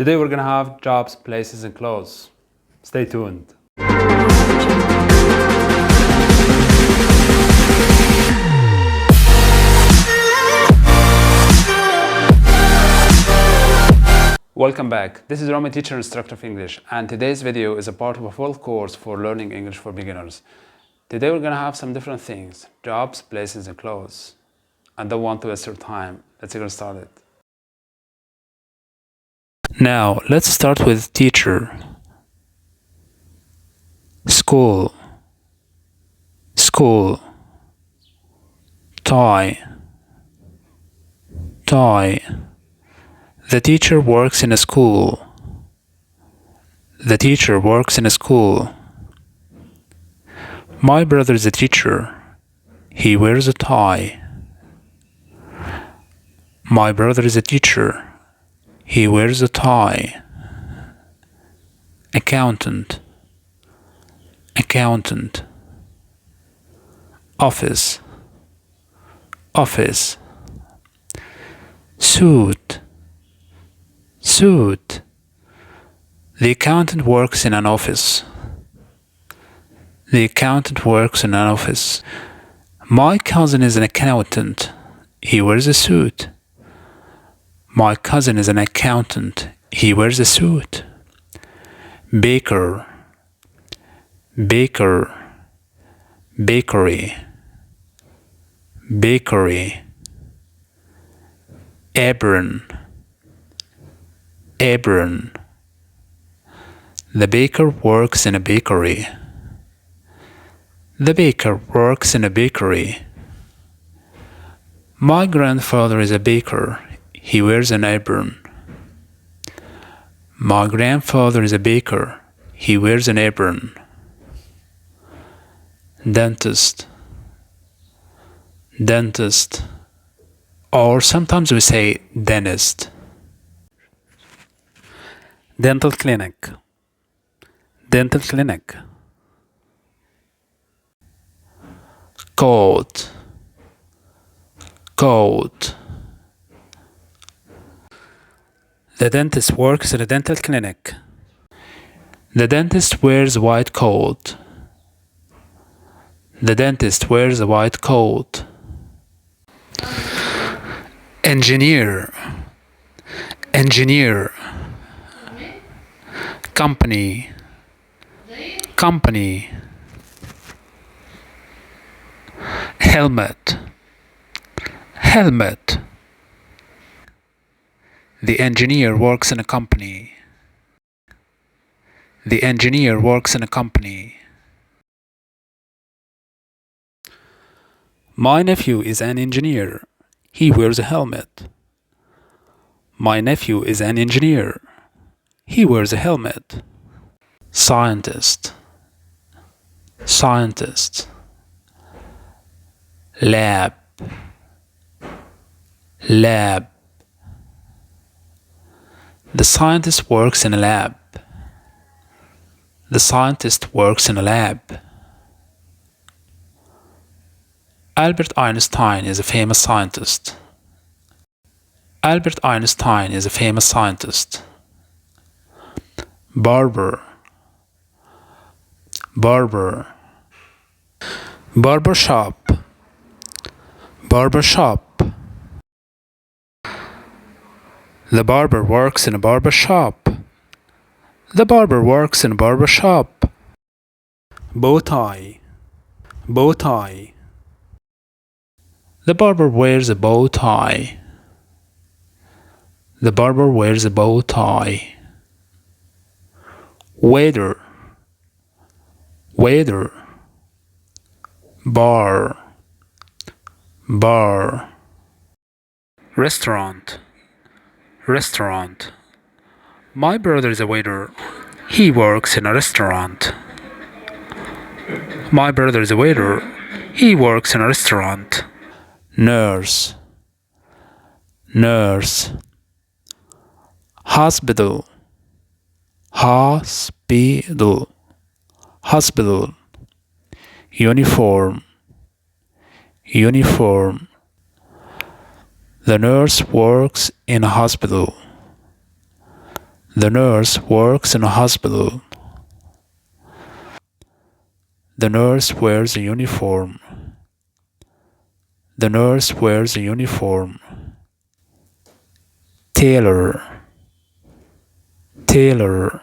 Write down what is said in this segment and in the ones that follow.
Today we're gonna have jobs, places, and clothes. Stay tuned. Welcome back. This is Romy, teacher and instructor of English, and today's video is a part of a full course for learning English for beginners. Today we're gonna have some different things: jobs, places, and clothes. I don't want to waste your time. Let's get started. Now, let's start with teacher. School. School. Tie. Tie. The teacher works in a school. The teacher works in a school. My brother is a teacher. He wears a tie. My brother is a teacher. He wears a tie. Accountant. Accountant. Office. Office. Suit. Suit. The accountant works in an office. The accountant works in an office. My cousin is an accountant. He wears a suit. My cousin is an accountant. He wears a suit. Baker. Baker. Bakery. Bakery. Apron. Apron. The baker works in a bakery. The baker works in a bakery. My grandfather is a baker. He wears an apron. My grandfather is a baker. He wears an apron. Dentist. Dentist. Or sometimes we say dentist. Dental clinic. Dental clinic. Coat. Coat. The dentist works at a dental clinic. The dentist wears a white coat. The dentist wears a white coat. Engineer. Engineer. Company. Company. Helmet. Helmet. The engineer works in a company. The engineer works in a company. My nephew is an engineer. He wears a helmet. My nephew is an engineer. He wears a helmet. Scientist. Scientist. Lab. Lab. The scientist works in a lab. The scientist works in a lab. Albert Einstein is a famous scientist. Albert Einstein is a famous scientist. Barber. Barber. Barber shop. Barber shop. The barber works in a barber shop. The barber works in a barber shop. Bow tie. Bow tie. The barber wears a bow tie. The barber wears a bow tie. Waiter. Waiter. Bar. Bar. Restaurant. Restaurant. My brother is a waiter. He works in a restaurant. My brother is a waiter. He works in a restaurant. Nurse. Nurse. Hospital. Hospital. Hospital. Uniform. Uniform. The nurse works in a hospital. The nurse works in a hospital. The nurse wears a uniform. The nurse wears a uniform. Tailor, tailor.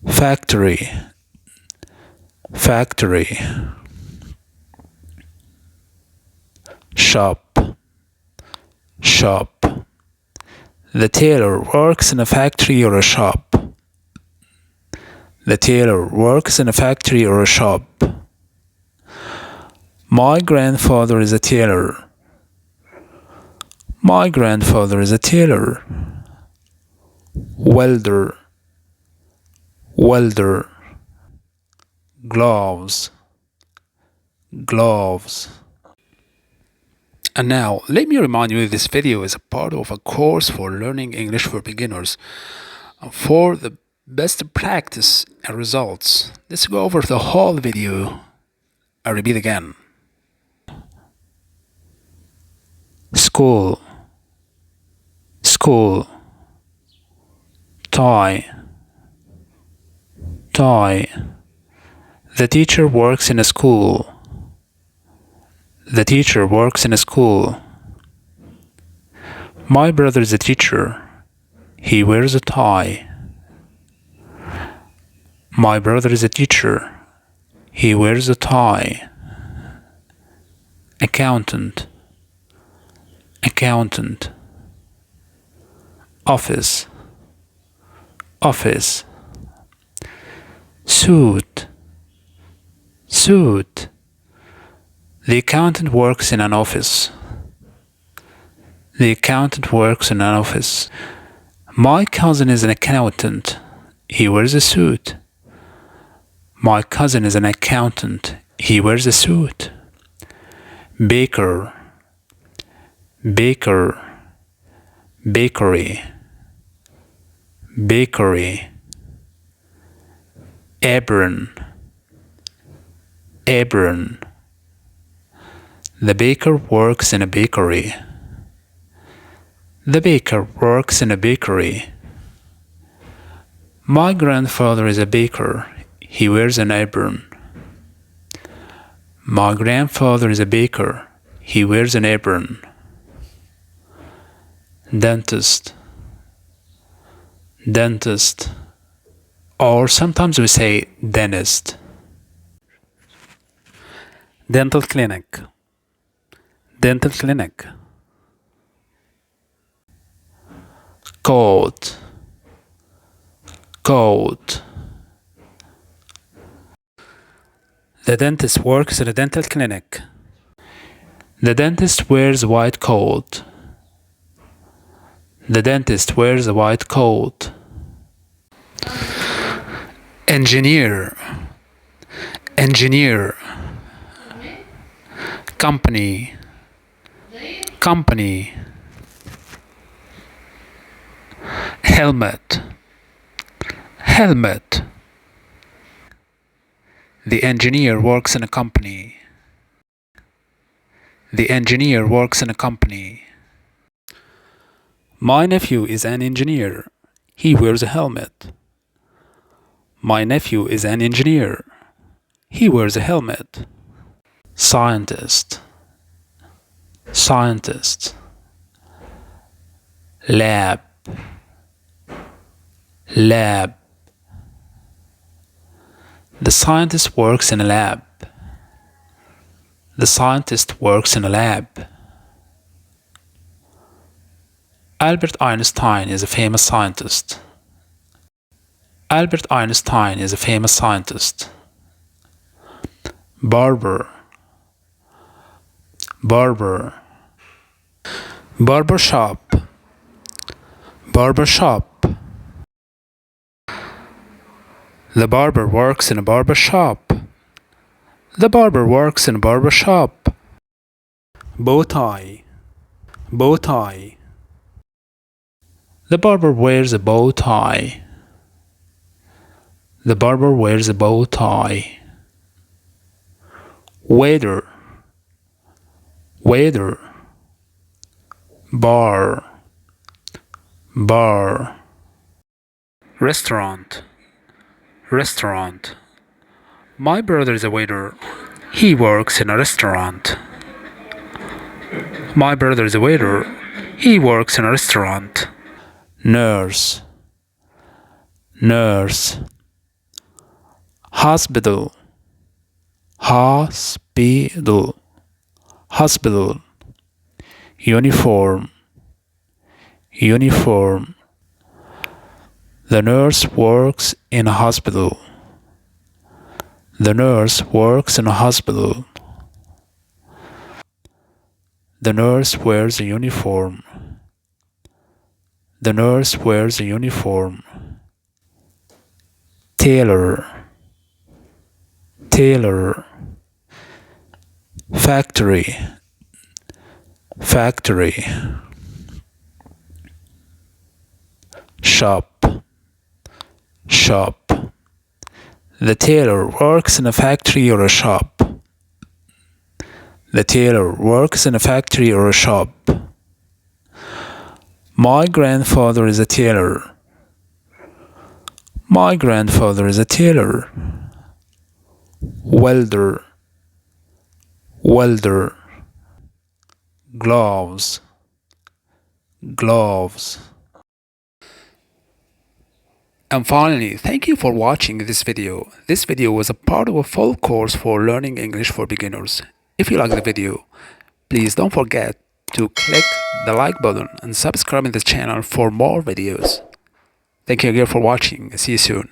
Factory, factory. Shop, shop. The tailor works in a factory or a shop. The tailor works in a factory or a shop. My grandfather is a tailor. My grandfather is a tailor. Welder, welder. Gloves, gloves. And now, let me remind you this video is a part of a course for learning English for beginners. For the best practice and results, let's go over the whole video. I repeat again. School, school. Tie, tie. The teacher works in a school. The teacher works in a school. My brother is a teacher. He wears a tie. My brother is a teacher. He wears a tie. Accountant, accountant. Office, office. Suit, suit. The accountant works in an office. The accountant works in an office. My cousin is an accountant. He wears a suit. My cousin is an accountant. He wears a suit. Baker, baker. Bakery, bakery. Apron, apron. The baker works in a bakery. The baker works in a bakery. My grandfather is a baker. He wears an apron. My grandfather is a baker. He wears an apron. Dentist, dentist. Or sometimes we say dentist. Dental clinic, dental clinic. Coat, coat. The dentist works at a dental clinic. The dentist wears a white coat. The dentist wears a white coat. Engineer, engineer. Company, company. Helmet, helmet. The engineer works in a company. The engineer works in a company. My nephew is an engineer. He wears a helmet. My nephew is an engineer. He wears a helmet. Scientist, scientist. Lab, lab. The scientist works in a lab. The scientist works in a lab. Albert Einstein is a famous scientist. Albert Einstein is a famous scientist. Barber, barber. Barber shop, barber shop. The barber works in a barber shop. The barber works in a barber shop. Bow tie, bow tie. The barber wears a bow tie. The barber wears a bow tie. Waiter, waiter. Bar, bar. restaurant, restaurant. My brother is a waiter. He works in a restaurant. My brother is a waiter. He works in a restaurant. Nurse, nurse. Hospital, hospital, hospital. Uniform, uniform. The nurse works in a hospital. The nurse works in a hospital. The nurse wears a uniform. The nurse wears a uniform. Tailor, tailor. Factory, factory. Shop, shop. The tailor works in a factory or a shop. The tailor works in a factory or a shop. My grandfather is a tailor. My grandfather is a tailor. Welder, welder. Gloves, gloves. And finally, thank you for watching this video. This video was a part of a full course for learning English for beginners. If you like the video, please don't forget to click the like button and subscribe to the channel for more videos. Thank you again for watching. See you soon.